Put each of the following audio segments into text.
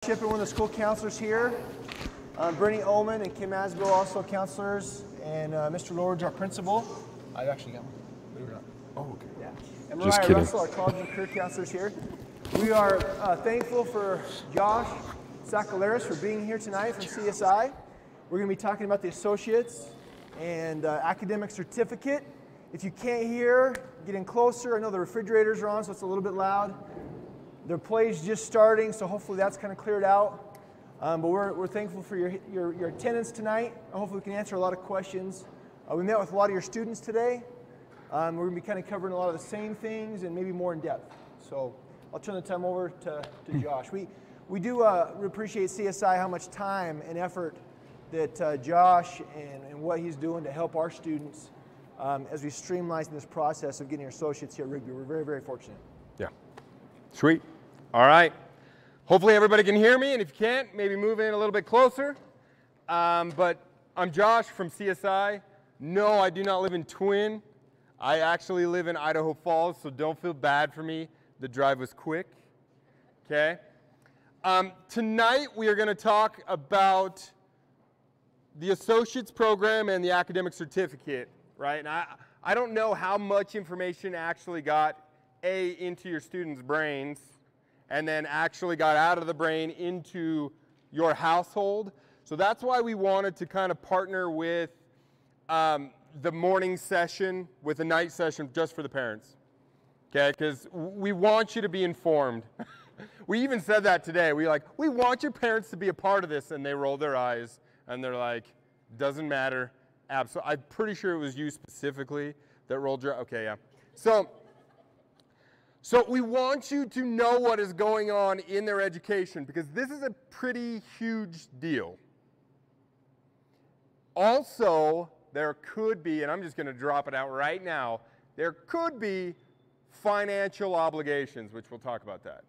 Shipper, one of the school counselors here. Brittany Ullman and Kim Asbill, also counselors, and Mr. Lord's our principal. I've actually got one, believe it or not. Oh, okay. Yeah. And Mariah Russell, our college and career counselors here. We are thankful for Josh Sakalaris for being here tonight from CSI. We're going to be talking about the associates and academic certificate. If you can't hear, get in closer. I know the refrigerators are on, so it's a little bit loud. Their play's just starting, so hopefully that's kind of cleared out. But we're thankful for your attendance tonight. Hopefully we can answer a lot of questions. We met with a lot of your students today. We're going to be kind of covering a lot of the same things and maybe more in depth. So I'll turn the time over to Josh. We do appreciate CSI, how much time and effort that Josh and what he's doing to help our students as we streamline this process of getting our associates here at Rigby. We're very, very fortunate. Yeah. Sweet. All right. Hopefully everybody can hear me, and if you can't, maybe move in a little bit closer. But I'm Josh from CSI. No, I do not live in Twin. I actually live in Idaho Falls, so don't feel bad for me. The drive was quick. Okay. Tonight we are going to talk about the associate's program and the academic certificate, right? And I don't know how much information actually got into your students' brains and then actually got out of the brain into your household. So that's why we wanted to kind of partner with the morning session with a night session just for the parents, okay? Because we want you to be informed. We even said that today. We want your parents to be a part of this, and they rolled their eyes, and they're like, doesn't matter. Absolutely. I'm pretty sure it was you specifically that rolled your, okay, yeah. So we want you to know what is going on in their education, because this is a pretty huge deal. Also, there could be, and I'm just going to drop it out right now, there could be financial obligations, which we'll talk about that.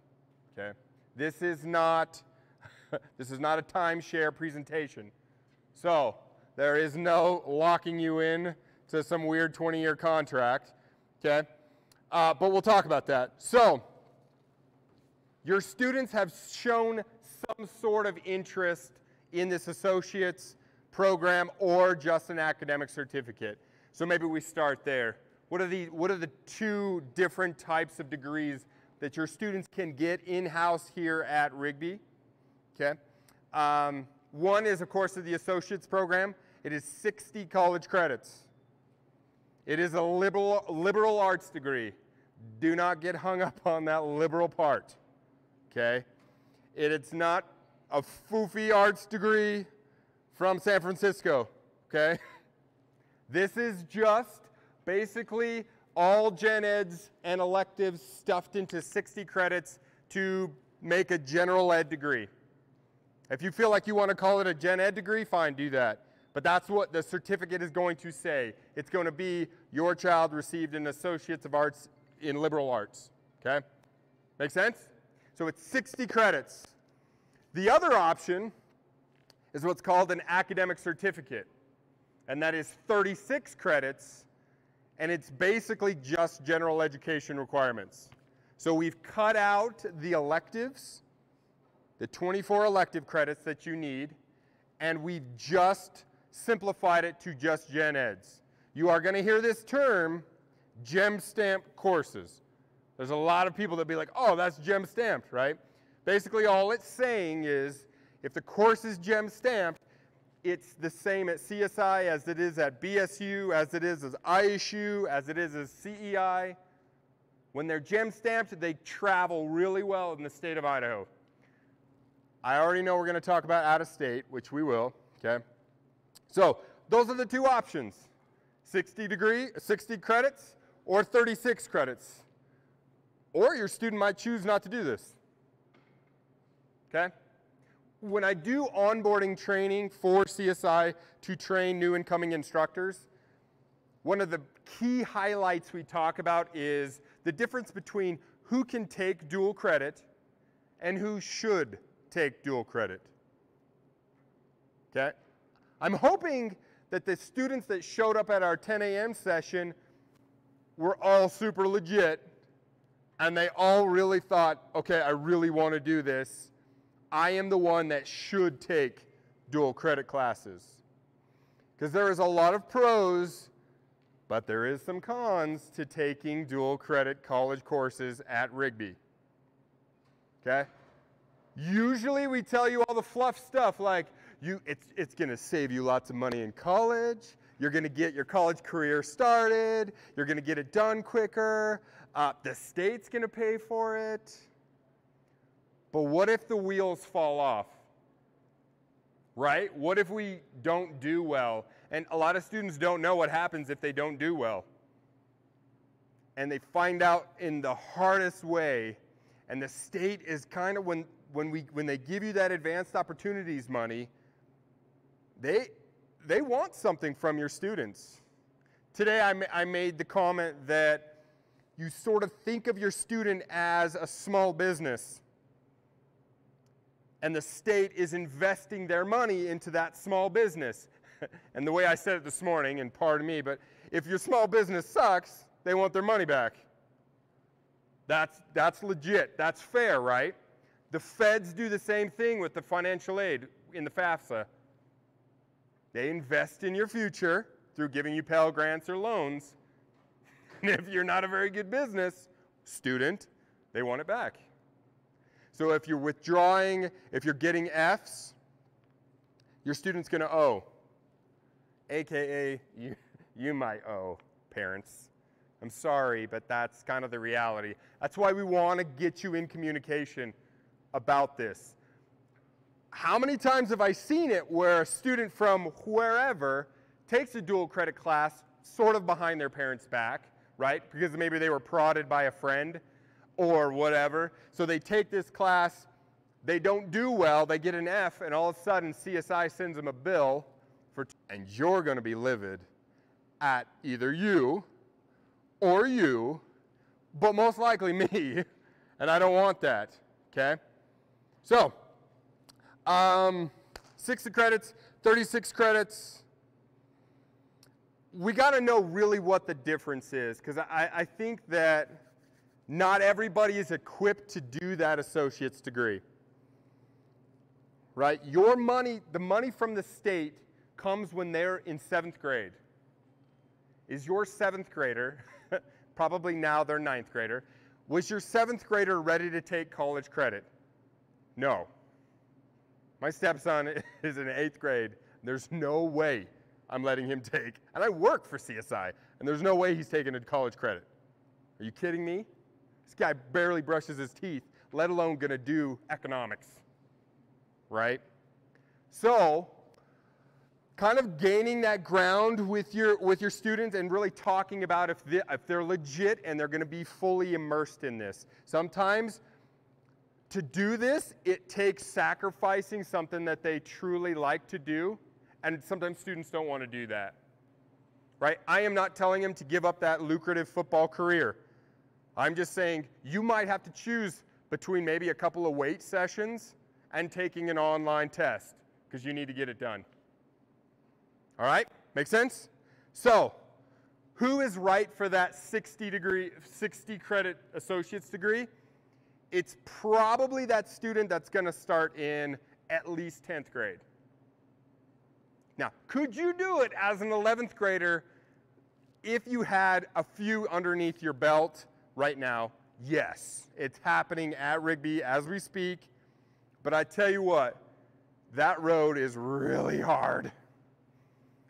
Okay? This is not a timeshare presentation. So there is no locking you in to some weird 20-year contract. Okay? But we'll talk about that. So, your students have shown some sort of interest in this associate's program or just an academic certificate. So maybe we start there. What are the two different types of degrees that your students can get in-house here at Rigby? Okay. One is, of course, the associate's program. It is 60 college credits. It is a liberal arts degree. Do not get hung up on that liberal part, okay? It's not a foofy arts degree from San Francisco, okay? This is just basically all gen eds and electives stuffed into 60 credits to make a general ed degree. If you feel like you want to call it a gen ed degree, fine, do that. But that's what the certificate is going to say. It's going to be your child received an Associates of Arts in liberal arts, okay? Make sense? So it's 60 credits. The other option is what's called an academic certificate, and that is 36 credits, and it's basically just general education requirements. So we've cut out the electives, the 24 elective credits that you need, and we've just simplified it to just gen eds. You are going to hear this term, gem stamped courses. There's a lot of people that be like, oh, that's gem stamped, right? Basically all it's saying is if the course is gem stamped, it's the same at CSI as it is at BSU, as it is as ISU, as it is as CEI. When they're gem stamped, they travel really well in the state of Idaho. I already know we're going to talk about out of state, which we will, okay? So those are the two options, 60 credits or 36 credits. Or your student might choose not to do this, okay? When I do onboarding training for CSI to train new incoming instructors, one of the key highlights we talk about is the difference between who can take dual credit and who should take dual credit, okay? I'm hoping that the students that showed up at our 10 a.m. session were all super legit, and they all really thought, okay, I really want to do this. I am the one that should take dual credit classes. Because there is a lot of pros, but there is some cons to taking dual credit college courses at Rigby. Okay? Usually we tell you all the fluff stuff like it's going to save you lots of money in college. You're going to get your college career started. You're going to get it done quicker. The state's going to pay for it. But what if the wheels fall off? Right? What if we don't do well? And a lot of students don't know what happens if they don't do well. And they find out in the hardest way. And the state is kind of, when they give you that advanced opportunities money, they want something from your students. Today I made the comment that you sort of think of your student as a small business. And the state is investing their money into that small business. And the way I said it this morning, and pardon me, but if your small business sucks, they want their money back. That's legit. That's fair, right? The feds do the same thing with the financial aid in the FAFSA. They invest in your future through giving you Pell grants or loans. And if you're not a very good business student, they want it back. So if you're withdrawing, if you're getting Fs, your student's going to owe. AKA, you might owe, parents. I'm sorry, but that's kind of the reality. That's why we want to get you in communication about this. How many times have I seen it where a student from wherever takes a dual credit class sort of behind their parents' back, right? Because maybe they were prodded by a friend or whatever. So they take this class, they don't do well, they get an F, and all of a sudden CSI sends them a bill and you're going to be livid at either you or you, but most likely me, and I don't want that, okay? So, 60 credits, 36 credits. We got to know really what the difference is, because I think that not everybody is equipped to do that associate's degree, right? Your money, the money from the state comes when they're in 7th grade. Is your 7th grader, probably now they're 9th grader, was your 7th grader ready to take college credit? No. My stepson is in 8th grade. There's no way I'm letting him take, and I work for CSI, and there's no way he's taking a college credit. Are you kidding me? This guy barely brushes his teeth, let alone going to do economics, right? So, kind of gaining that ground with your students and really talking about if they're legit and they're going to be fully immersed in this. Sometimes, to do this, it takes sacrificing something that they truly like to do, and sometimes students don't want to do that, right? I am not telling them to give up that lucrative football career. I'm just saying you might have to choose between maybe a couple of weight sessions and taking an online test because you need to get it done. All right? Make sense? So, who is right for that 60 credit associate's degree? It's probably that student that's going to start in at least 10th grade. Now, could you do it as an 11th grader if you had a few underneath your belt right now? Yes. It's happening at Rigby as we speak. But I tell you what, that road is really hard.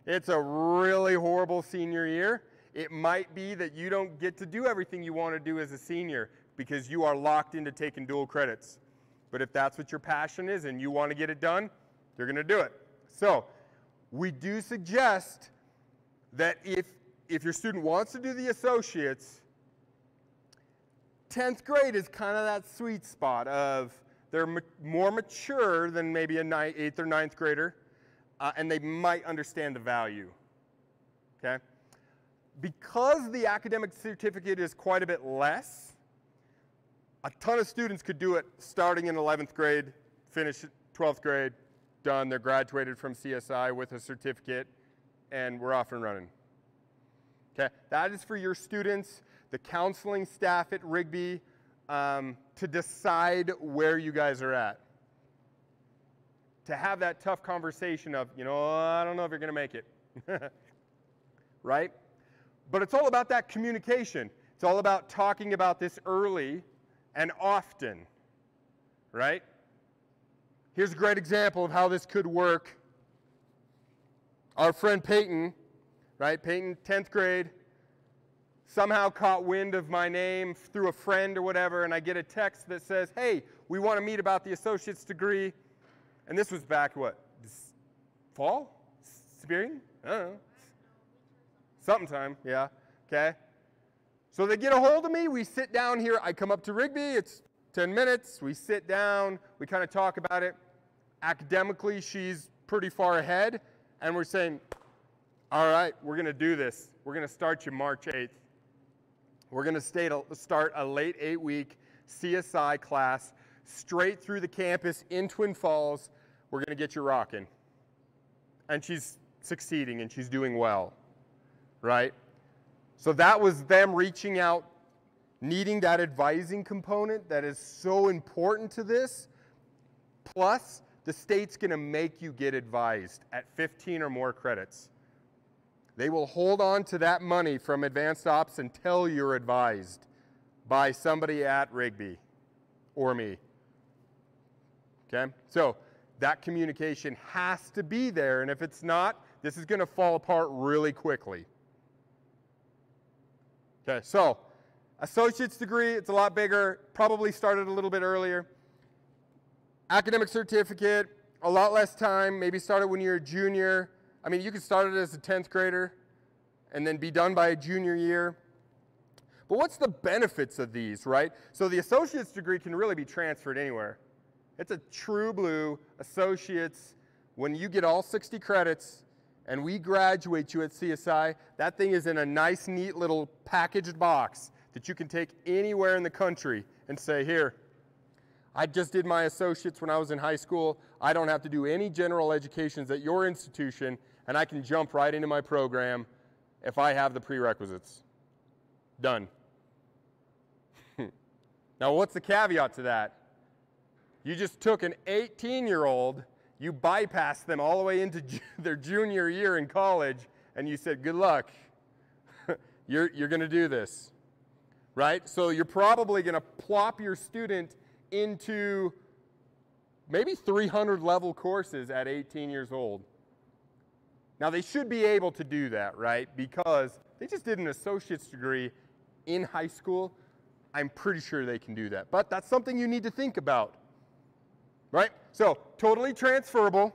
It's a really horrible senior year. It might be that you don't get to do everything you want to do as a senior because you are locked into taking dual credits. But if that's what your passion is and you want to get it done, you're going to do it. So, we do suggest that if your student wants to do the associates, 10th grade is kind of that sweet spot of they're more mature than maybe a 8th or 9th grader, and they might understand the value, okay? Because the academic certificate is quite a bit less, a ton of students could do it starting in 11th grade, finish 12th grade, done, they're graduated from CSI with a certificate, and we're off and running. Okay, that is for your students, the counseling staff at Rigby, to decide where you guys are at. to have that tough conversation of, I don't know if you're going to make it, right? But it's all about that communication. It's all about talking about this early and often, right? Here's a great example of how this could work. Our friend Peyton, right? Peyton, 10th grade, somehow caught wind of my name through a friend or whatever, and I get a text that says, hey, we want to meet about the associate's degree. And this was back, what, fall? Spring? I don't know. Sometime, yeah, okay. So they get a hold of me, we sit down here, I come up to Rigby, it's 10 minutes, we sit down, we kind of talk about it. Academically, she's pretty far ahead, and we're saying, all right, we're going to do this. We're going to start you March 8th. We're going to start a late 8-week CSI class straight through the campus in Twin Falls. We're going to get you rocking. And she's succeeding, and she's doing well, right? So that was them reaching out, needing that advising component that is so important to this. Plus, the state's going to make you get advised at 15 or more credits. They will hold on to that money from advanced ops until you're advised by somebody at Rigby or me. Okay? So that communication has to be there, and if it's not, this is going to fall apart really quickly. Okay, so associate's degree, it's a lot bigger, probably started a little bit earlier. Academic certificate, a lot less time, maybe started when you're a junior. I mean, you could start it as a 10th grader and then be done by a junior year. But what's the benefits of these, right? So the associate's degree can really be transferred anywhere. It's a true blue associate's. When you get all 60 credits and we graduate you at CSI, that thing is in a nice, neat little packaged box that you can take anywhere in the country and say, here, I just did my associates when I was in high school. I don't have to do any general educations at your institution, and I can jump right into my program if I have the prerequisites. Done. Now, what's the caveat to that? You just took an 18-year-old, you bypassed them all the way into their junior year in college, and you said, good luck. You're going to do this, right? So you're probably going to plop your student into maybe 300 level courses at 18 years old. Now, they should be able to do that, right? Because they just did an associate's degree in high school. I'm pretty sure they can do that. But that's something you need to think about, right? So, totally transferable.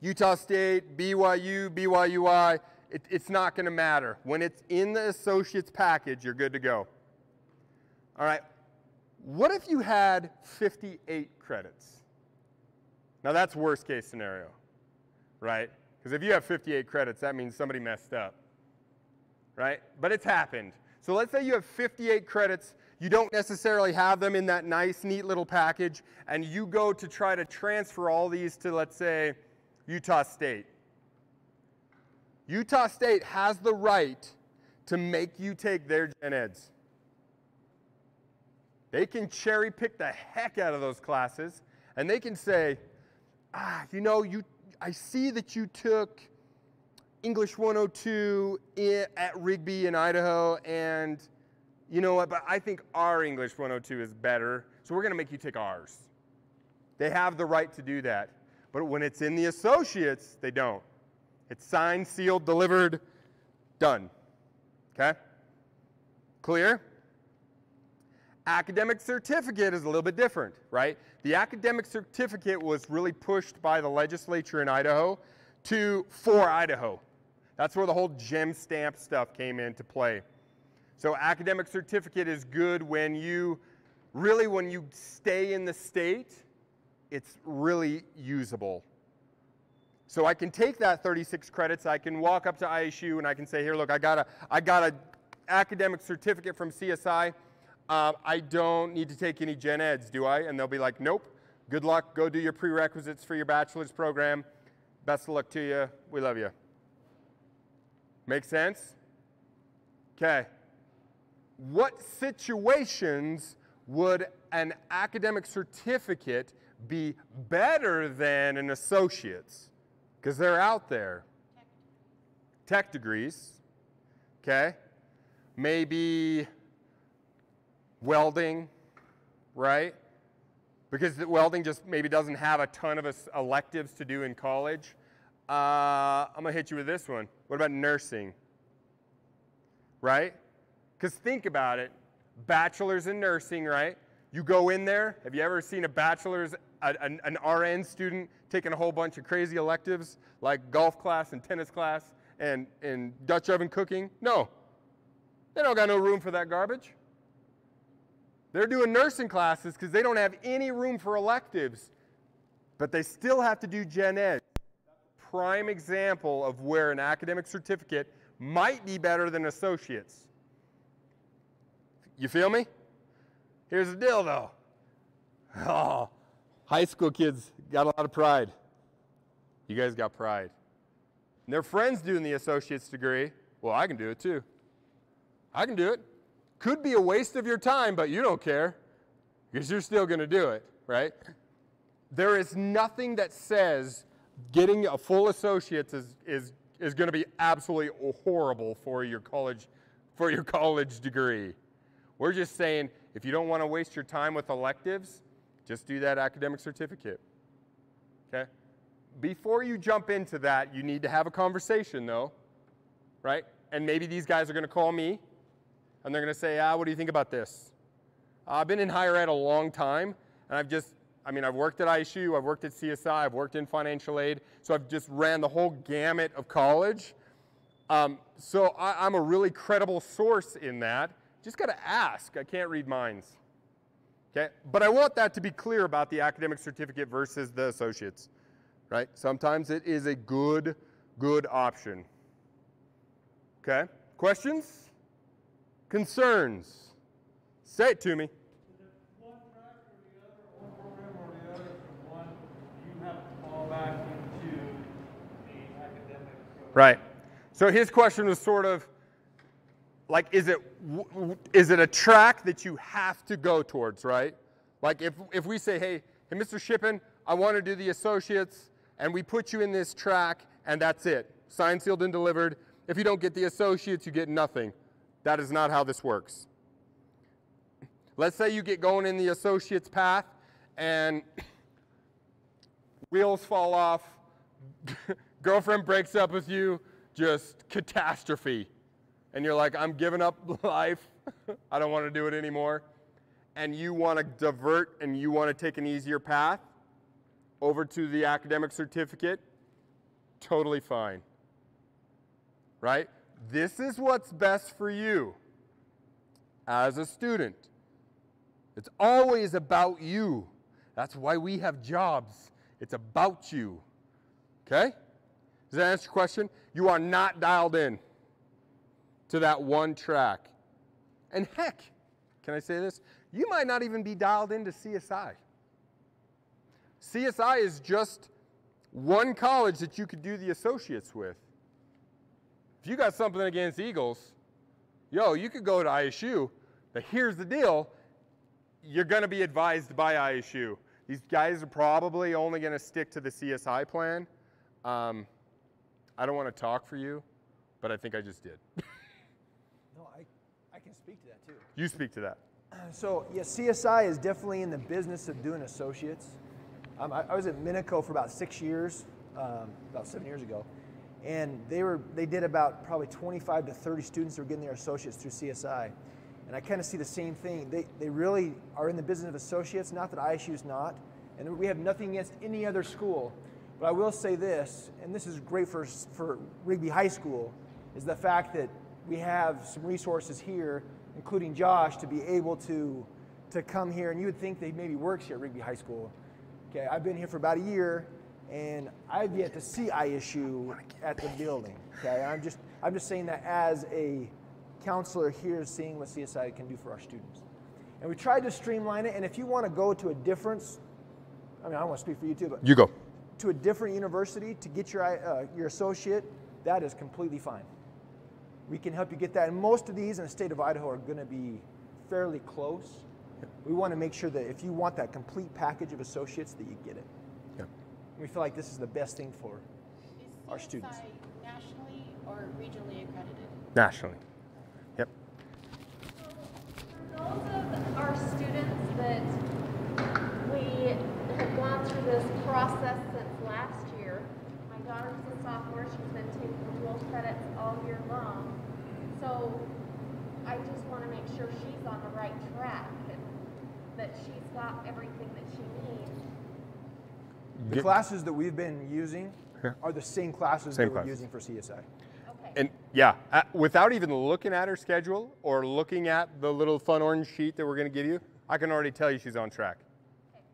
Utah State, BYU, BYUI, it's not going to matter. When it's in the associate's package, you're good to go. All right. What if you had 58 credits? Now that's worst case scenario, right? Because if you have 58 credits, that means somebody messed up, right? But it's happened. So let's say you have 58 credits, you don't necessarily have them in that nice, neat little package, and you go to try to transfer all these to, let's say, Utah State. Utah State has the right to make you take their gen eds. They can cherry pick the heck out of those classes, and they can say, I see that you took English 102 at Rigby in Idaho, and you know what, but I think our English 102 is better, so we're going to make you take ours. They have the right to do that. But when it's in the associates, they don't. It's signed, sealed, delivered, done. Okay? Clear? Academic certificate is a little bit different, right? The academic certificate was really pushed by the legislature in Idaho for Idaho. That's where the whole gem stamp stuff came into play. So academic certificate is good when you stay in the state, it's really usable. So I can take that 36 credits, I can walk up to ISU and I can say, here, look, I got a academic certificate from CSI. I don't need to take any gen eds, do I? And they'll be like, nope, good luck, go do your prerequisites for your bachelor's program. Best of luck to you, we love you. Make sense? Okay. What situations would an academic certificate be better than an associate's? Because they're out there. Tech degrees, okay? Maybe welding, right? Because welding just maybe doesn't have a ton of electives to do in college. I'm going to hit you with this one. What about nursing? Right? Because think about it. Bachelor's in nursing, right? You go in there. Have you ever seen a bachelor's, an RN student taking a whole bunch of crazy electives like golf class and tennis class and Dutch oven cooking? No. They don't got no room for that garbage. They're doing nursing classes because they don't have any room for electives, but they still have to do gen ed. Prime example of where an academic certificate might be better than associates. You feel me? Here's the deal though. Oh, high school kids got a lot of pride. You guys got pride. And their friends doing the associate's degree. Well, I can do it too. I can do it. Could be a waste of your time, but you don't care because you're still going to do it, right? There is nothing that says getting a full associate's is going to be absolutely horrible for your college degree. We're just saying if you don't want to waste your time with electives, just do that academic certificate. Okay? Before you jump into that, you need to have a conversation though, right? And maybe these guys are going to call me and they're going to say, what do you think about this? I've been in higher ed a long time, and I've worked at ISU, I've worked at CSI, I've worked in financial aid, so I've just ran the whole gamut of college. So I'm a really credible source in that. Just got to ask. I can't read minds. Okay? But I want that to be clear about the academic certificate versus the associates. Right? Sometimes it is a good option. Okay? Questions? Concerns? Say it to me. One track or the other, one program or the other, from one, you have to fall back into the academic program. Right. So his question was sort of like, is it a track that you have to go towards, right? Like if we say, hey, Mr. Shippen, I want to do the associates, and we put you in this track, and that's it. Signed, sealed, and delivered. If you don't get the associates, you get nothing. That is not how this works. Let's say you get going in the associate's path and wheels fall off, girlfriend breaks up with you, just catastrophe. And you're like, I'm giving up life. I don't want to do it anymore. And you want to divert and you want to take an easier path over to the academic certificate, totally fine. Right? This is what's best for you as a student. It's always about you. That's why we have jobs. It's about you. Okay? Does that answer your question? You are not dialed in to that one track. And heck, can I say this? You might not even be dialed into CSI. CSI is just one college that you could do the associates with. If you got something against Eagles, you could go to ISU, but here's the deal. You're going to be advised by ISU. These guys are probably only going to stick to the CSI plan. I don't want to talk for you, but I think I just did. No, I can speak to that too. You speak to that. So, yeah, CSI is definitely in the business of doing associates. I was at Minico for about 6 years, about 7 years ago, and they did about probably 25 to 30 students that were getting their associates through CSI. And I kind of see the same thing. They really are in the business of associates, not that ISU is not, and we have nothing against any other school. But I will say this, and this is great for Rigby High School, is the fact that we have some resources here, including Josh, to be able to come here. And you would think that he maybe works here at Rigby High School. Okay, I've been here for about a year, and I've yet to see ISU at the building. Okay, I'm just saying that as a counselor here, seeing what CSI can do for our students. And we tried to streamline it, and if you want to go to a different, I don't want to speak for you too, but you go to a different university to get your associate, that is completely fine. We can help you get that. And most of these in the state of Idaho are going to be fairly close. We want to make sure that if you want that complete package of associates, that you get it. Yep. We feel like this is the best thing for our students. Is CSI nationally or regionally accredited? Nationally. Yep. For those of our students that we have gone through this process since last year, my daughter's a sophomore, she's been taking dual credits all year long. So I just want to make sure she's on the right track, that she's got everything that she needs. The classes that we've been using are the same classes that we're using for CSI. Okay. And yeah, without even looking at her schedule or looking at the little fun orange sheet that we're going to give you, I can already tell you she's on track. Okay.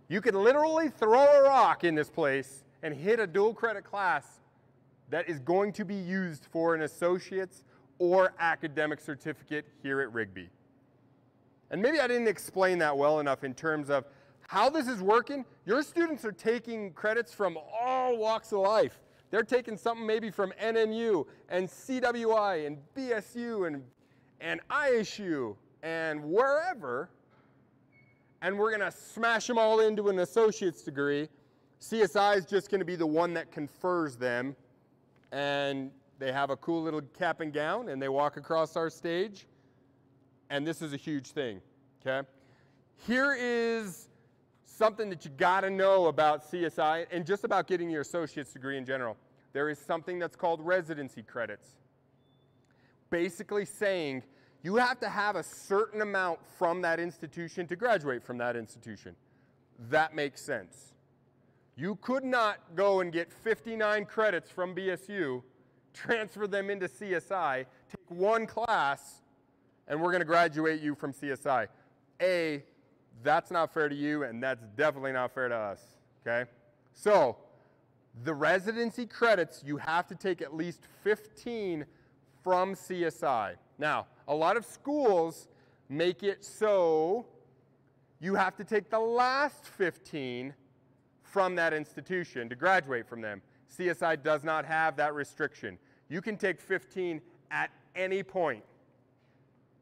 You could literally throw a rock in this place and hit a dual credit class that is going to be used for an associate's or academic certificate here at Rigby. And maybe I didn't explain that well enough in terms of how this is working. Your students are taking credits from all walks of life. They're taking something maybe from NNU and CWI and BSU and ISU and wherever, and we're going to smash them all into an associate's degree. CSI is just going to be the one that confers them, and they have a cool little cap and gown, and they walk across our stage, and this is a huge thing, okay? Here is something that you got to know about CSI and just about getting your associate's degree in general. There is something that's called residency credits. Basically saying you have to have a certain amount from that institution to graduate from that institution. That makes sense. You could not go and get 59 credits from BSU, transfer them into CSI, take one class, and we're going to graduate you from CSI. A, that's not fair to you, and that's definitely not fair to us, okay? So, the residency credits, you have to take at least 15 from CSI. Now, a lot of schools make it so you have to take the last 15 from that institution to graduate from them. CSI does not have that restriction. You can take 15 at any point.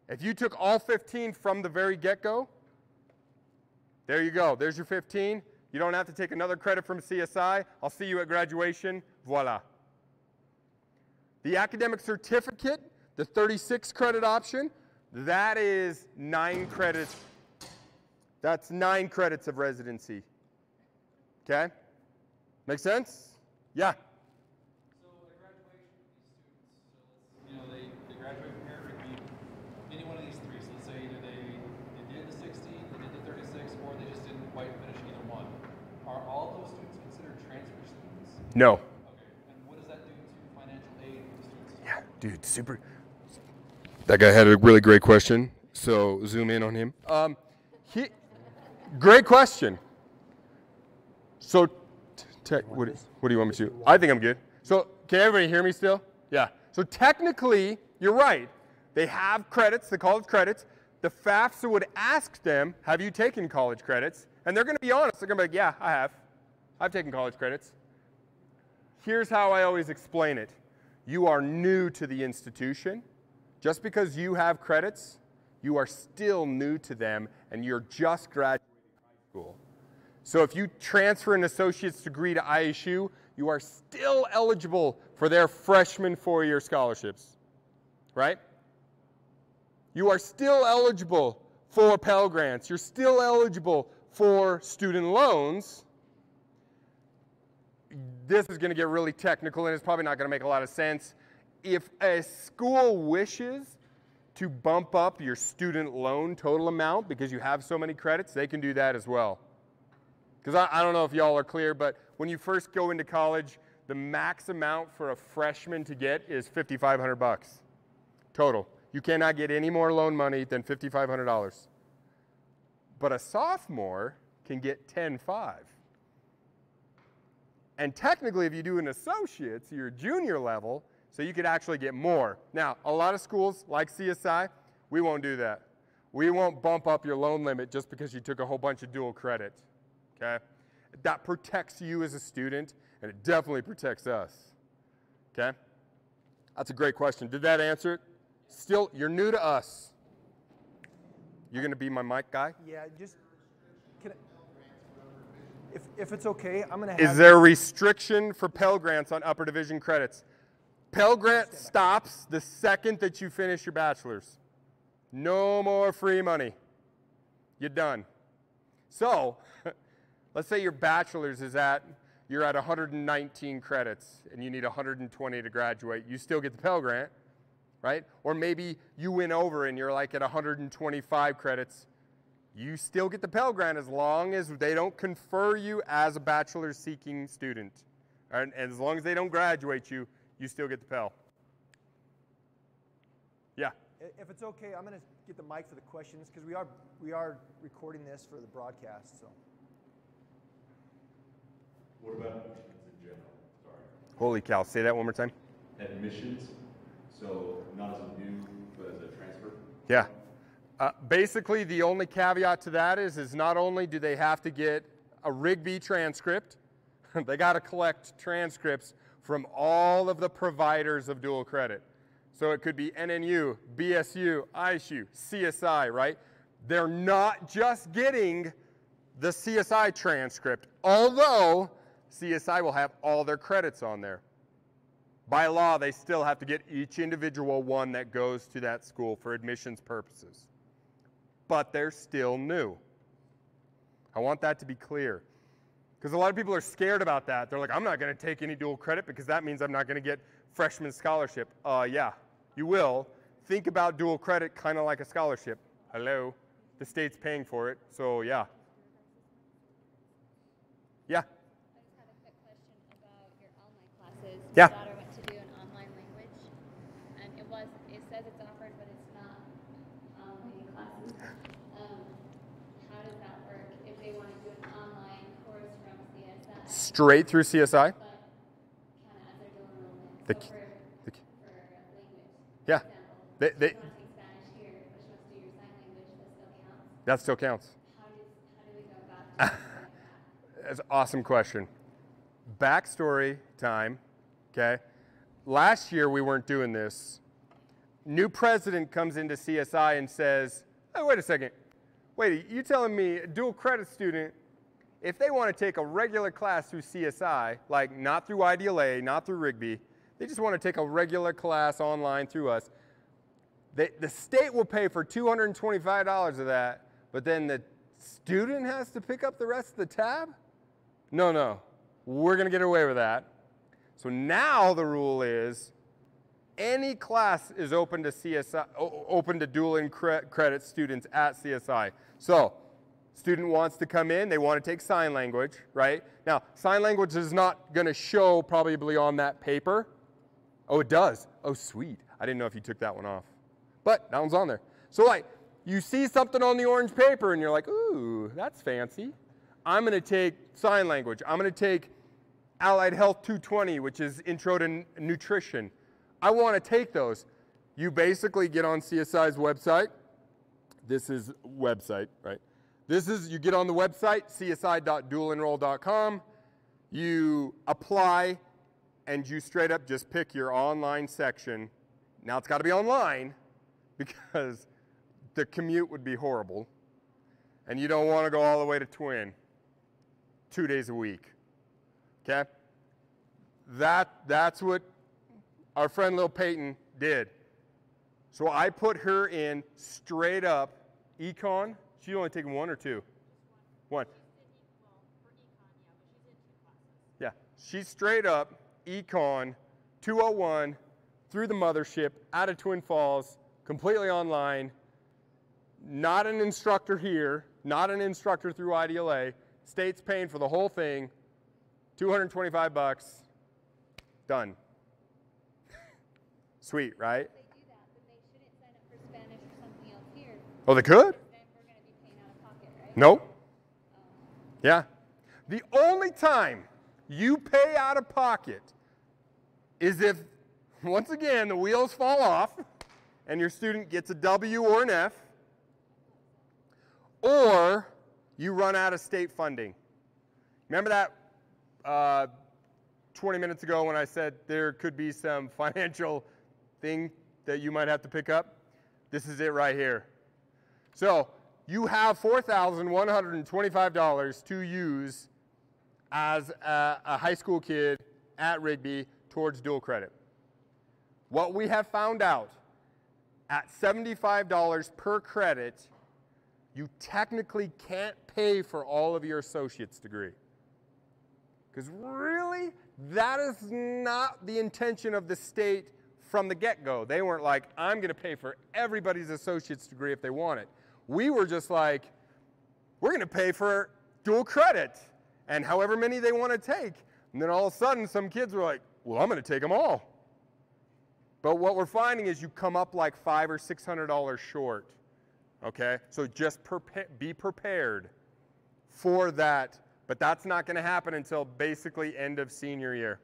If you took all 15 from the very get-go, there you go. There's your 15. You don't have to take another credit from CSI. I'll see you at graduation. Voila. The academic certificate, the 36 credit option, that is 9 credits. That's 9 credits of residency. Okay? Make sense? Yeah. So at graduation, these students, they graduate from here at Rigby, any one of these three. So let's say either they did the 60, they did the 36, or they just didn't quite finish either one. Are all those students considered transfer students? No. Okay. And what does that do to financial aid for the students? Yeah, dude, super. That guy had a really great question, so zoom in on him. Great question. So, what do you want me to do? I think I'm good. So, can everybody hear me still? Yeah. So technically, you're right. They have credits, the college credits. The FAFSA would ask them, have you taken college credits? And they're going to be honest. They're going to be like, yeah, I have. I've taken college credits. Here's how I always explain it. You are new to the institution. Just because you have credits, you are still new to them, and you're just graduating high school. So if you transfer an associate's degree to ISU, you are still eligible for their freshman 4-year scholarships, right? You are still eligible for Pell grants. You're still eligible for student loans. This is going to get really technical, and it's probably not going to make a lot of sense. If a school wishes to bump up your student loan total amount because you have so many credits, they can do that as well. Because I don't know if y'all are clear, but when you first go into college, the max amount for a freshman to get is $5,500 total. You cannot get any more loan money than $5,500. But a sophomore can get $10,500. And technically, if you do an associate's, you're junior level, so you could actually get more. Now, a lot of schools, like CSI, we won't do that. We won't bump up your loan limit just because you took a whole bunch of dual credit. Okay? That protects you as a student, and it definitely protects us. Okay? That's a great question. Did that answer it? Still, you're new to us. You're going to be my mic guy? Yeah, just, can I, if it's okay, I'm going to have... Is there a restriction for Pell Grants on upper division credits? Pell Grant stops the second that you finish your bachelor's. No more free money. You're done. So, let's say your bachelor's is you're at 119 credits and you need 120 to graduate. You still get the Pell Grant, right? Or maybe you win over and you're like at 125 credits. You still get the Pell Grant as long as they don't confer you as a bachelor's seeking student. And as long as they don't graduate you, you still get the Pell. Yeah. If it's okay, I'm going to get the mic for the questions because we are recording this for the broadcast. So. What about admissions in general? Sorry. Holy cow! Say that one more time. Admissions, so not as a new, but as a transfer. Yeah. Basically, the only caveat to that is not only do they have to get a Rigby transcript, they got to collect transcripts from all of the providers of dual credit. So it could be NNU, BSU, ISU, CSI, right? They're not just getting the CSI transcript, although CSI will have all their credits on there. By law, they still have to get each individual one that goes to that school for admissions purposes. But they're still new. I want that to be clear. Because a lot of people are scared about that. They're like, I'm not going to take any dual credit because that means I'm not going to get freshman scholarship. Yeah, you will. Think about dual credit kind of like a scholarship. Hello? The state's paying for it, so yeah. Yeah? I just had a quick question about your online classes. Yeah. My daughter went to do an online language, and it says it's offered, but it's not online classes. How does that work if they want to do an online course from CSI? Straight through CSI? But kind of as their dual enrollment. The- So the- for language, Yeah. for example, They- if you want to take Spanish here, but she wants to do your sign language, that still counts. That still counts. How do we go about doing something like that? That's an awesome question. Backstory time, okay? Last year we weren't doing this. New president comes into CSI and says, hey, wait a second. Wait, you telling me a dual credit student, if they want to take a regular class through CSI, like not through IDLA, not through Rigby, they just want to take a regular class online through us, the state will pay for $225 of that, but then the student has to pick up the rest of the tab? No, we're going to get away with that. So now the rule is any class is open to CSI, open to dual credit students at CSI. So student wants to come in, they want to take sign language, right? Now, sign language is not going to show probably on that paper. Oh, it does. Oh, sweet. I didn't know if you took that one off. But that one's on there. So like, you see something on the orange paper and you're like, ooh, that's fancy. I'm going to take sign language. I'm going to take Allied Health 220, which is Intro to Nutrition. I want to take those. You basically get on CSI's website. This is website, right? You get on the website, csi.dualenroll.com. You apply, and you straight up just pick your online section. Now it's got to be online because the commute would be horrible. And you don't want to go all the way to Twin 2 days a week. Okay? That's what our friend Lil Peyton did. So I put her in straight up econ. She's only taken one or two? One. Yeah, she's straight up econ 201 through the mothership out of Twin Falls, completely online. Not an instructor here, not an instructor through IDLA. State's paying for the whole thing, $225, done. Sweet, right? If they do that, then they shouldn't sign up for Spanish or something else here. Oh, they could? Then we're going to be paying out of pocket, right? Nope. Yeah. The only time you pay out of pocket is if, once again, the wheels fall off and your student gets a W or an F, or you run out of state funding. Remember that 20 minutes ago when I said there could be some financial thing that you might have to pick up? This is it right here. So you have $4,125 to use as a high school kid at Rigby towards dual credit. What we have found out, at $75 per credit, you technically can't pay for all of your associate's degree. Because really, that is not the intention of the state from the get-go. They weren't like, I'm going to pay for everybody's associate's degree if they want it. We were just like, we're going to pay for dual credit and however many they want to take. And then all of a sudden, some kids were like, well, I'm going to take them all. But what we're finding is you come up like $500 or $600 short. Okay? So just be prepared for that. But that's not going to happen until basically end of senior year.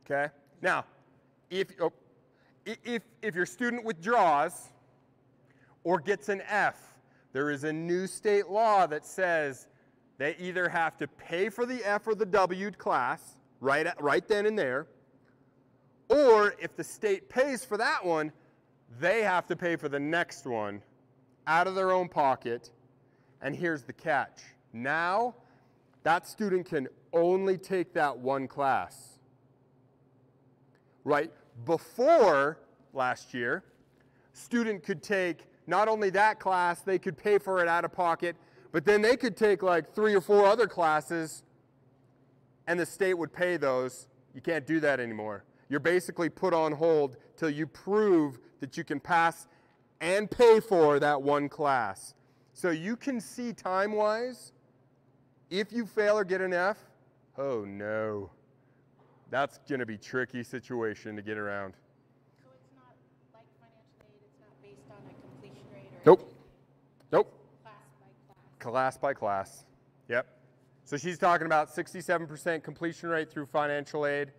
Okay? Now, if your student withdraws or gets an F, there is a new state law that says they either have to pay for the F or the W class right then and there, or if the state pays for that one, they have to pay for the next one out of their own pocket. And here's the catch. Now, that student can only take that one class. Right? Before last year, student could take not only that class, they could pay for it out of pocket, but then they could take like 3 or 4 other classes and the state would pay those. You can't do that anymore. You're basically put on hold till you prove that you can pass and pay for that one class. So you can see time-wise, if you fail or get an F, oh no. That's going to be a tricky situation to get around. So it's not like financial aid, it's not based on a completion rate or Nope. anything? Nope. Class by class? Class by class. Yep. So she's talking about 67% completion rate through financial aid.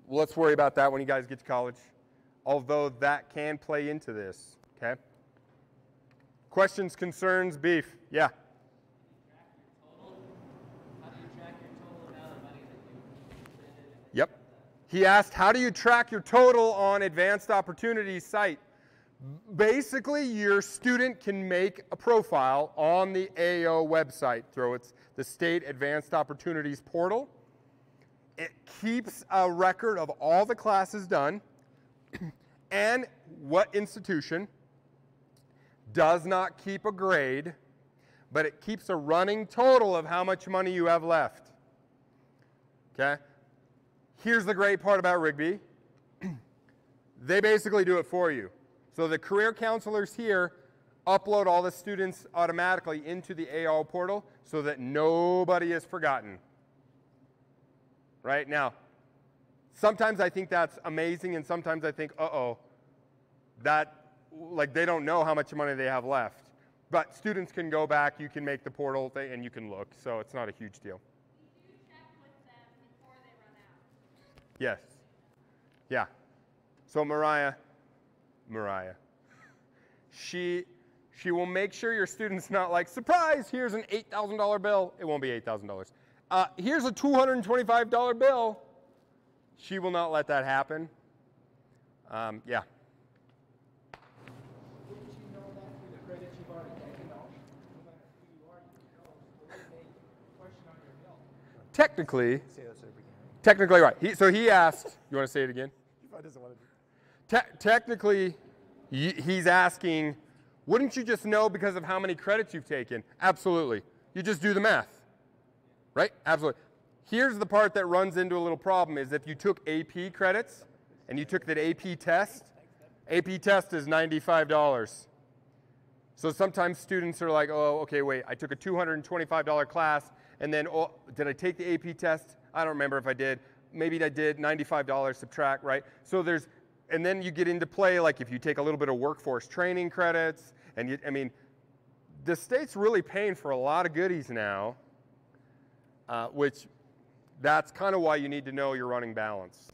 Let's worry about that when you guys get to college, although that can play into this, okay? Questions, concerns, beef? Yeah? How do you track your total amount of money that you spend? Yep. He asked, how do you track your total on Advanced Opportunities site? Basically, your student can make a profile on the AO website through the State Advanced Opportunities portal. It keeps a record of all the classes done and what institution. Does not keep a grade, but it keeps a running total of how much money you have left. Okay? Here's the great part about Rigby. They basically do it for you. So the career counselors here upload all the students automatically into the AO portal so that nobody is forgotten. Right? Now, sometimes I think that's amazing, and sometimes I think, uh-oh, like they don't know how much money they have left. But students can go back, you can make the portal thing, and you can look, so it's not a huge deal. You do check with them before they run out. Yes. Yeah. So Mariah, she will make sure your student's not like, surprise, here's an $8,000 bill. It won't be $8,000. Here's a $225 bill. She will not let that happen. Yeah. Wouldn't you know that through the credits you've already taken, though? No matter who you are, you know, so they may question on your bill. Technically right. So he asked, you want to say it again? He doesn't want to do Technically, he's asking, wouldn't you just know because of how many credits you've taken? Absolutely. You just do the math. Right? Absolutely. Here's the part that runs into a little problem is if you took AP credits and you took that AP test is $95. So sometimes students are like, oh, okay, wait, I took a $225 class and then, oh, did I take the AP test? I don't remember if I did. Maybe I did, $95 subtract, right? So and then you get into play, like if you take a little bit of workforce training credits, and the state's really paying for a lot of goodies now, which that's kind of why you need to know your running balance.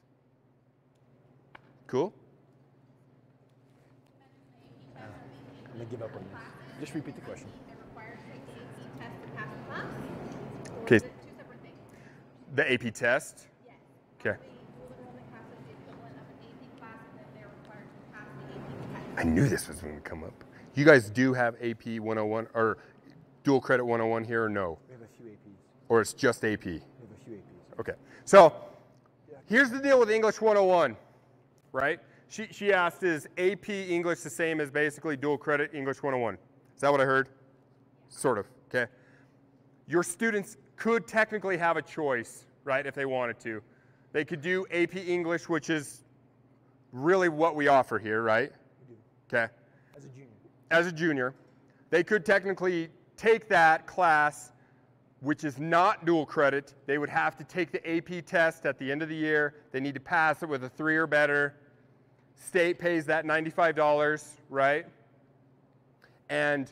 Cool? I'm going to give up on this. Just repeat the question. They're required to take the AP test to pass the class? Or Okay. is it two separate things? The AP test? Yes. Okay. The dual enrollment class is the equivalent of an AP class, and then they're required to pass the AP test. I knew this was going to come up. You guys do have AP 101 or dual credit 101 here or no? We have a few APs. Or it's just AP? We have a few APs. Okay. So here's the deal with English 101, right? She asked, is AP English the same as basically dual credit English 101? Is that what I heard? Sort of, okay. Your students could technically have a choice, right, if they wanted to. They could do AP English, which is really what we offer here, right? We do. Okay. As a junior. As a junior. They could technically take that class, which is not dual credit. They would have to take the AP test at the end of the year. They need to pass it with a 3 or better. State pays that $95, right? And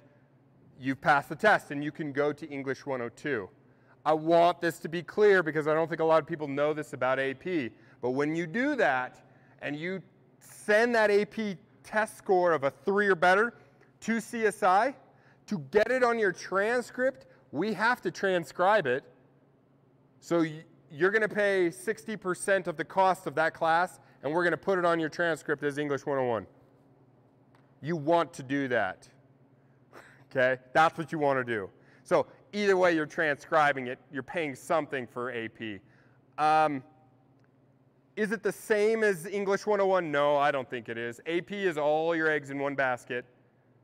you've passed the test, and you can go to English 102. I want this to be clear because I don't think a lot of people know this about AP. But when you do that, and you send that AP test score of a 3 or better to CSI, to get it on your transcript, we have to transcribe it. So you're going to pay 60% of the cost of that class, and we're going to put it on your transcript as English 101. You want to do that. Okay? That's what you want to do. So either way you're transcribing it, you're paying something for AP. Is it the same as English 101? No, I don't think it is. AP is all your eggs in one basket.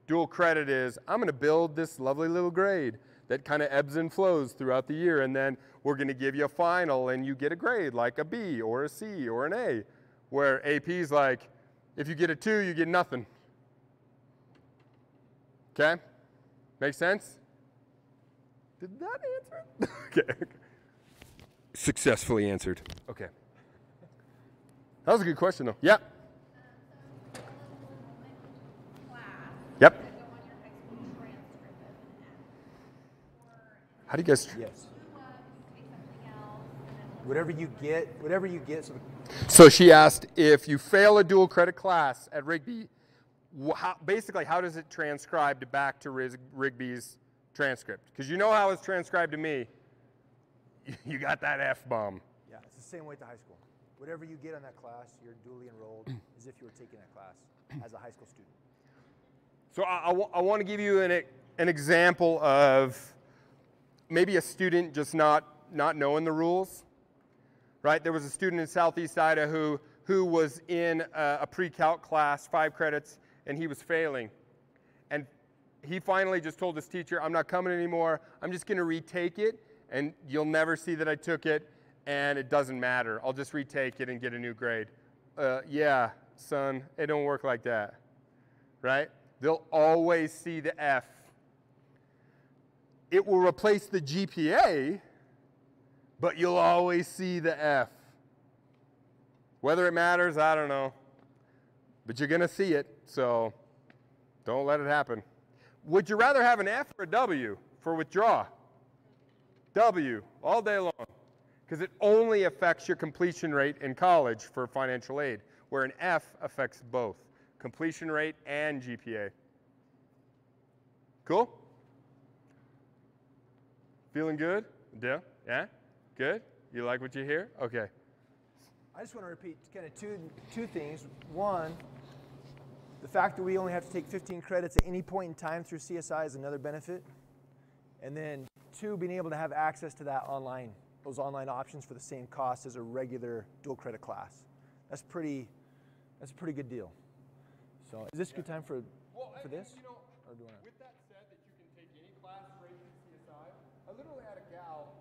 Dual credit is, I'm going to build this lovely little grade that kind of ebbs and flows throughout the year, and then we're going to give you a final, and you get a grade like a B or a C or an A, where AP is like, if you get a 2, you get nothing. Okay? Make sense? Did that answer it? Okay. Successfully answered. Okay. That was a good question, though. Yeah. Yep. How do you guys? Yes. Whatever you get. So she asked, if you fail a dual credit class at Rigby, basically how does it transcribe back to Rigby's transcript? Because you know how it's transcribed to me. You got that F-bomb. Yeah, it's the same way at the high school. Whatever you get on that class, you're duly enrolled as if you were taking that class as a high school student. So I want to give you an example of maybe a student just not knowing the rules, right? There was a student in Southeast Idaho who was in a pre-calc class, 5 credits, and he was failing. And he finally just told his teacher, I'm not coming anymore. I'm just going to retake it, and you'll never see that I took it, and it doesn't matter. I'll just retake it and get a new grade. Yeah, son, it don't work like that, right? They'll always see the F. It will replace the GPA, but you'll always see the F. Whether it matters, I don't know. But you're going to see it, so don't let it happen. Would you rather have an F or a W for withdraw? W, all day long. Because it only affects your completion rate in college for financial aid, where an F affects both, completion rate and GPA. Cool? Feeling good? Yeah? Yeah? Good? You like what you hear? Okay. I just want to repeat kind of two things. One, the fact that we only have to take 15 credits at any point in time through CSI is another benefit. And then 2, being able to have access to those online options for the same cost as a regular dual credit class. That's a pretty good deal. So is this a good time for this? You know, with that said that you can take any class right through CSI, I literally had a gal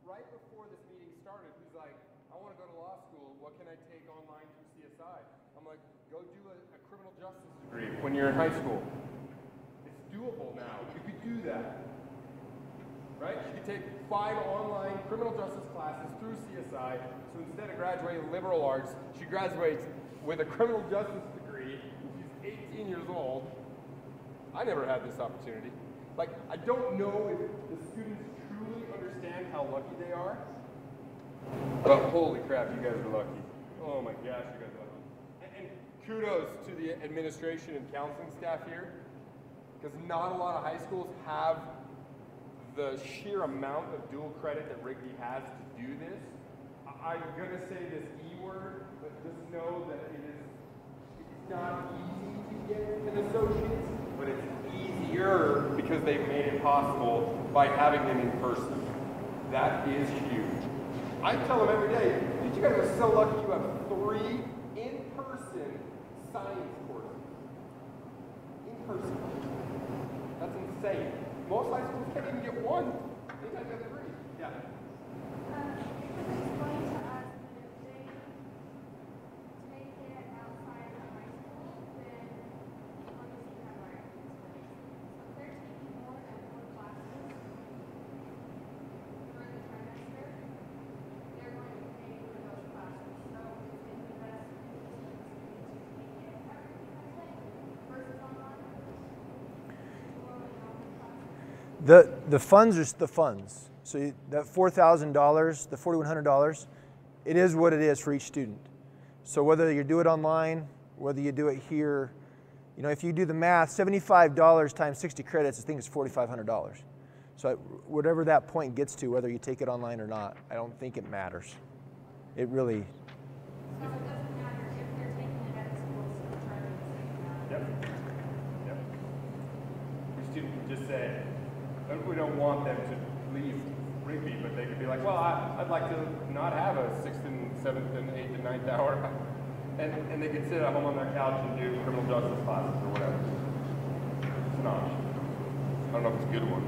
right before this meeting started who's like, I want to go to law school. What can I take online through CSI? I'm like, go do a criminal justice degree when you're in high school. It's doable now. You could do that. Right? She could take 5 online criminal justice classes through CSI. So instead of graduating liberal arts, she graduates with a criminal justice degree. She's 18 years old. I never had this opportunity. Like, I don't know if the students truly understand how lucky they are. But holy crap, you guys are lucky. Oh my gosh, you guys are lucky. And kudos to the administration and counseling staff here, because not a lot of high schools have the sheer amount of dual credit that Rigby has to do this. I'm going to say this E word, but just know that it's not easy to get an associate's. but it's easier because they've made it possible by having them in person. That is huge. I tell them every day, you guys are so lucky you have 3 in-person science courses. In person. That's insane. Most high schools can't even get 1. They gotta get 3. Yeah. The funds are the funds. So that $4,000, the $4,100, it is what it is for each student. So whether you do it online, whether you do it here, you know, if you do the math, $75 times 60 credits, I think it's $4,500. So whatever that point gets to, whether you take it online or not, I don't think it matters. It really. So it doesn't matter if they're taking it at school, so charging the same amount. Yep. Yep. Your student can just say, we don't want them to leave Rigby, but they could be like, well, I'd like to not have a 6th and 7th and 8th and 9th hour. And they could sit at home on their couch and do criminal justice classes or whatever. It's an option. I don't know if it's a good one.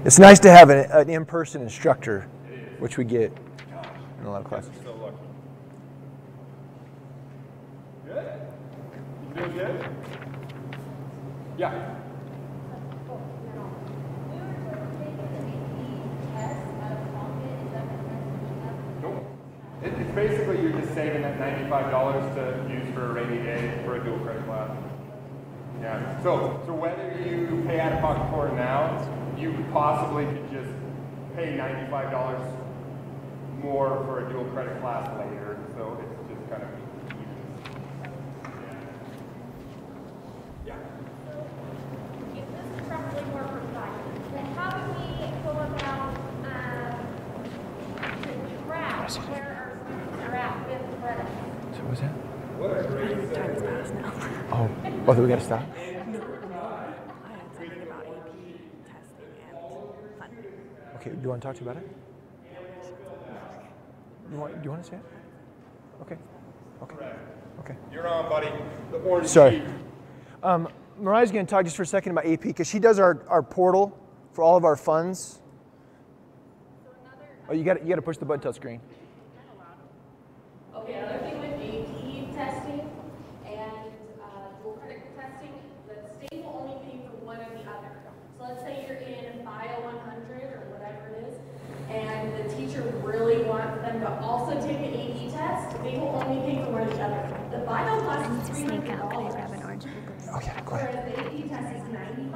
It's nice to have an in-person instructor, which we get in a lot of classes. So lucky. Good? You doing good? Yeah. It's basically you're just saving that $95 to use for a rainy day for a dual credit class. Yeah. So whether you pay out of pocket for it now, you possibly could just pay $95 more for a dual credit class later. So it's just kind of yeah. If this is probably more precise, then how do we go about to track where our students are at with credits? So what's that? What a great Time has passed now. Oh, do we gotta stop? No. I had something about AP testing and fun. Okay, do you want to talk to you about it? Do you want to say it? Okay. Okay. You're on, buddy. The orange Sorry. sheet. Mariah's going to talk just for a second about AP because she does our portal for all of our funds. Oh, you got to push the button touch screen. Okay, another thing with AP testing and dual credit testing, the state will only pay for one or the other. So let's say you're in Bio 100 or whatever it is, and the teacher really wants them to also take the AP test, they will only pay for one or the other. The Bio class is $300. Okay, go ahead. Whereas the AP test is $95. I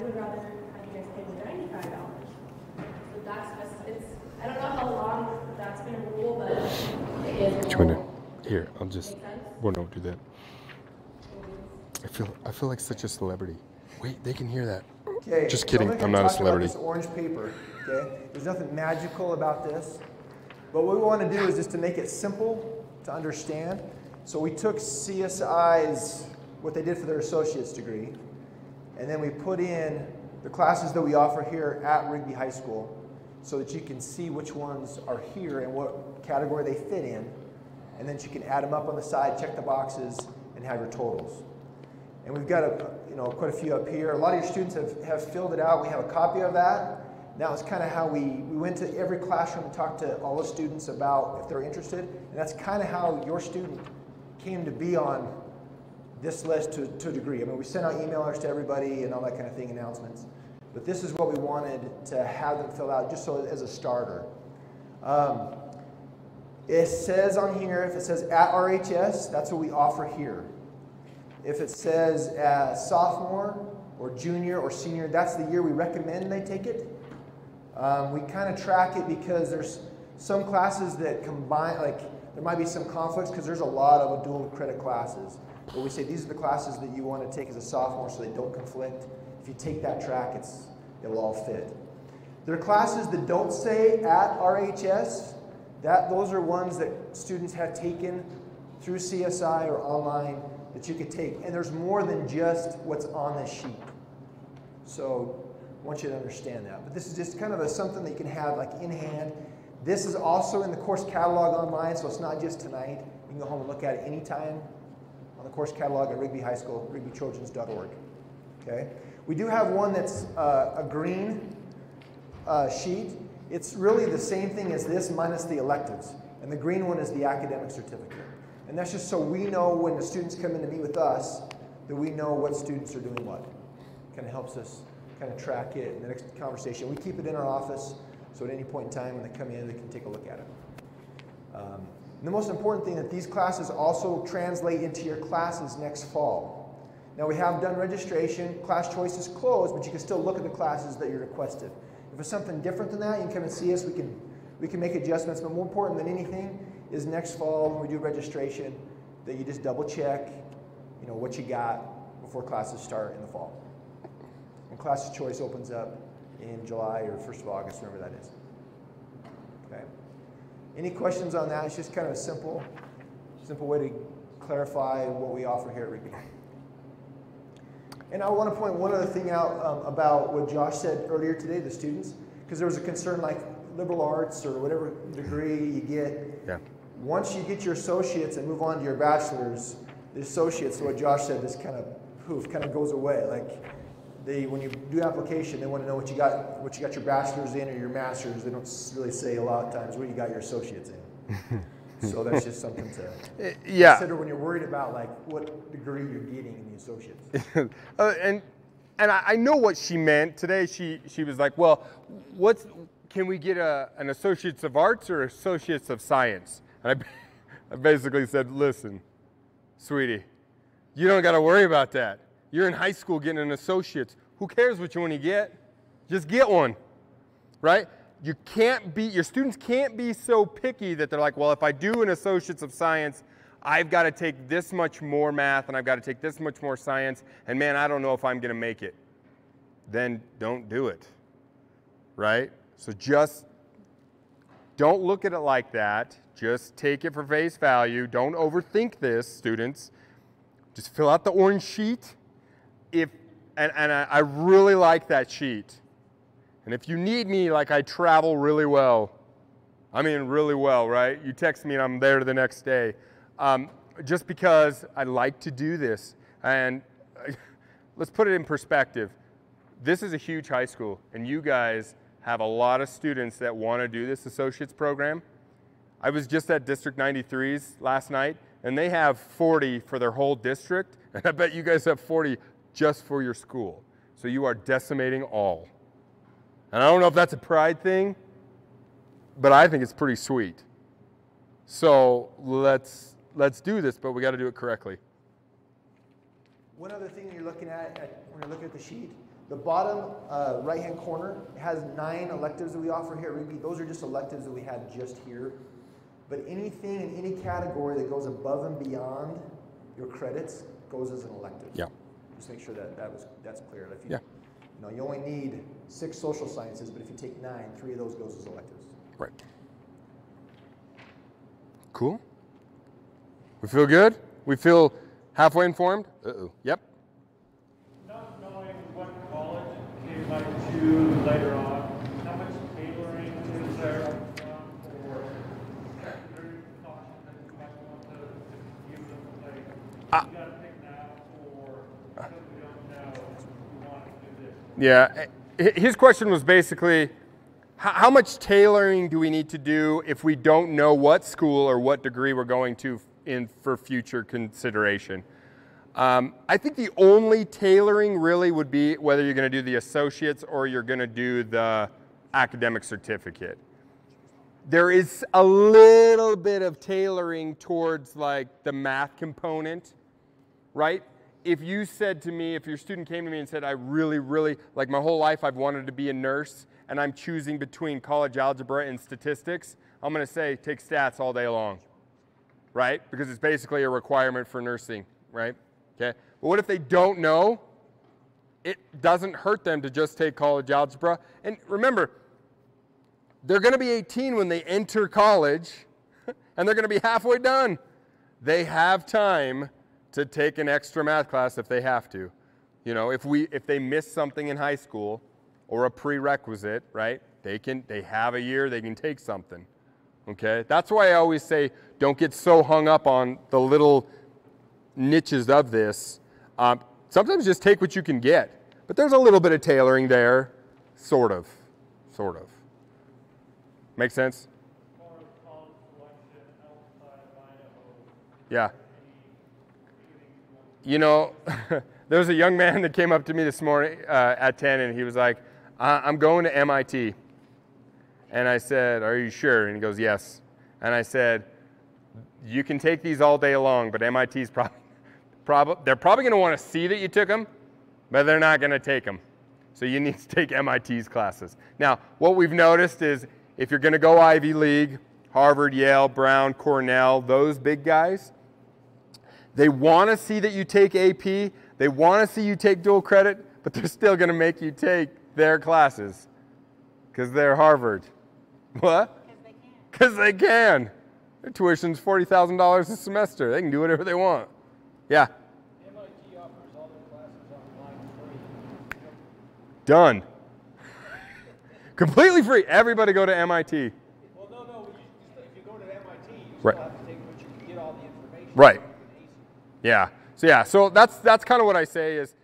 would rather have you guys pay the $95. So that's just, I don't know how long that's been a rule, but it is. Which one? Here, I'll just. Well, don't do that. I feel like such a celebrity. Wait, they can hear that. Okay. Just kidding. So I'm not a talk about celebrity. this orange paper. Okay. There's nothing magical about this, but what we want to do is just to make it simple to understand. So we took CSI's what they did for their associate's degree, and then we put in the classes that we offer here at Rigby High School, so that you can see which ones are here and what category they fit in, and then you can add them up on the side, check the boxes, and have your totals. And we've got quite a few up here. A lot of your students have filled it out. We have a copy of that. That was kind of how we went to every classroom and talked to all the students about if they're interested, and that's kind of how your student came to be on this list to a degree. I mean, we sent out emailers to everybody and all that kind of thing, announcements. But this is what we wanted to have them fill out just so as a starter. It says on here, if it says at RHS, that's what we offer here. If it says sophomore or junior or senior, that's the year we recommend they take it. We kind of track it because there's some classes that combine, like there might be some conflicts because there's a lot of dual credit classes. But we say these are the classes that you want to take as a sophomore so they don't conflict. If you take that track, it'll all fit. There are classes that don't say at RHS. Those are ones that students have taken through CSI or online that you could take. And there's more than just what's on this sheet. So I want you to understand that. But this is just kind of something that you can have like in hand. This is also in the course catalog online, so it's not just tonight. You can go home and look at it anytime on the course catalog at Rigby High School, rigbytrojans.org. Okay? We do have one that's a green sheet. It's really the same thing as this minus the electives. And the green one is the academic certificate. And that's just so we know when the students come in to meet with us that we know what students are doing what. Kind of helps us kind of track it in the next conversation. We keep it in our office, so at any point in time when they come in, they can take a look at it. The most important thing that these classes also translate into your classes next fall. Now we have done registration, class choice is closed, but you can still look at the classes that you requested. If it's something different than that, you can come and see us. We can make adjustments, but more important than anything is next fall when we do registration that you just double check, you know, what you got before classes start in the fall. And class choice opens up in July or 1st of August, whenever that is. Okay. Any questions on that? It's just kind of a simple way to clarify what we offer here at Rigby. And I want to point one other thing out about what Josh said earlier today, the students, because there was a concern like liberal arts or whatever degree you get. Yeah. Once you get your associates and move on to your bachelor's, the associates, so what Josh said, this kind of goes away. Like when you do application, they want to know what you got your bachelor's in or your master's. They don't really say a lot of times what you got your associates in. So that's just something to consider when you're worried about like what degree you're getting in the associates. And I know what she meant today. She was like, well, can we get an Associates of Arts or Associates of Science? And I basically said, listen, sweetie, you don't got to worry about that. You're in high school getting an associate's. Who cares which one you get? Just get one, right? Your students can't be so picky that they're like, well, if I do an Associates of Science, I've got to take this much more math and I've got to take this much more science, and man, I don't know if I'm going to make it. Then don't do it, right? So just don't look at it like that. Just take it for face value. Don't overthink this, students. Just fill out the orange sheet. I really like that sheet. And if you need me, like I travel really well, I mean really well, right? You text me and I'm there the next day. Just because I like to do this. And let's put it in perspective. This is a huge high school, and you guys have a lot of students that want to do this associate's program. I was just at District 93's last night, and they have 40 for their whole district, and I bet you guys have 40 just for your school. So you are decimating all. And I don't know if that's a pride thing, but I think it's pretty sweet. So let's do this, but we got to do it correctly. One other thing you're looking at when you're looking at the sheet, the bottom right-hand corner has 9 electives that we offer here at Rigby. Those are just electives that we had just here. But anything in any category that goes above and beyond your credits goes as an elective. Yeah. Just make sure that's clear. If you, you only need 6 social sciences, but if you take 9, 3 of those goes as electives. Right. Cool. We feel good? We feel halfway informed? Uh-oh. Yep. Not knowing what college they might choose later on, how much tailoring is there for secondary caution that you might want to give them? Like, you got to pick now, or because we don't know, we want to do this. Yeah. His question was basically, how much tailoring do we need to do if we don't know what school or what degree we're going to for future consideration? I think the only tailoring really would be whether you're going to do the associates or you're going to do the academic certificate. There is a little bit of tailoring towards like the math component, right? If you said to me, if your student came to me and said, I really, like my whole life I've wanted to be a nurse and I'm choosing between college algebra and statistics, I'm going to say take stats all day long, right? Because it's basically a requirement for nursing, right? Okay. But what if they don't know? It doesn't hurt them to just take college algebra. And remember, they're going to be 18 when they enter college, and they're going to be halfway done. They have time to take an extra math class if they have to. You know, if they miss something in high school or a prerequisite, right? They have a year, they can take something. Okay? That's why I always say don't get so hung up on the little niches of this. Sometimes just take what you can get. But there's a little bit of tailoring there, sort of. Make sense? Yeah. You know, there was a young man that came up to me this morning at 10, and he was like, I'm going to MIT. And I said, are you sure? And he goes, yes. And I said, you can take these all day long, but MIT's they're probably going to want to see that you took them, but they're not going to take them. So you need to take MIT's classes. Now, what we've noticed is if you're going to go Ivy League, Harvard, Yale, Brown, Cornell, those big guys, they want to see that you take AP, they want to see you take dual credit, but they're still going to make you take their classes because they're Harvard. What? Because they can. Their tuition's $40,000 a semester. They can do whatever they want. Yeah? MIT offers all their classes online free. Done. Completely free. Everybody go to MIT. Well, no. If you go to MIT, you right. still have to take, but you can get all the information. Right. Yeah. So that's kind of what I say is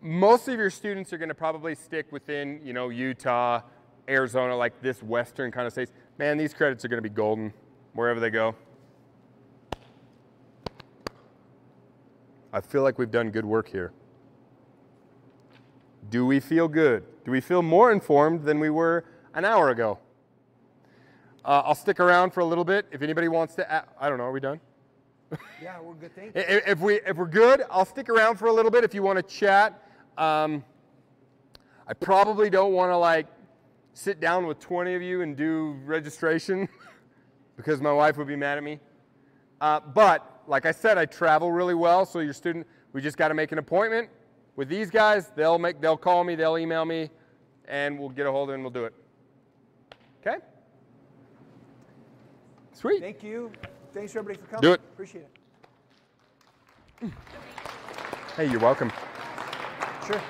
most of your students are going to probably stick within, you know, Utah, Arizona, like this western kind of states. Man, these credits are going to be golden wherever they go. I feel like we've done good work here. Do we feel good? Do we feel more informed than we were an hour ago? I'll stick around for a little bit. If anybody wants to, I don't know, are we done? Yeah, we're good. Thank you. If we're good, I'll stick around for a little bit if you want to chat. I probably don't want to like sit down with 20 of you and do registration because my wife would be mad at me. But like I said, I travel really well, so your student, we just got to make an appointment with these guys. They'll call me, they'll email me, and we'll get a hold of it and we'll do it. Okay? Sweet. Thank you. Thanks everybody for coming. Do it. Appreciate it. Hey, you're welcome. Sure.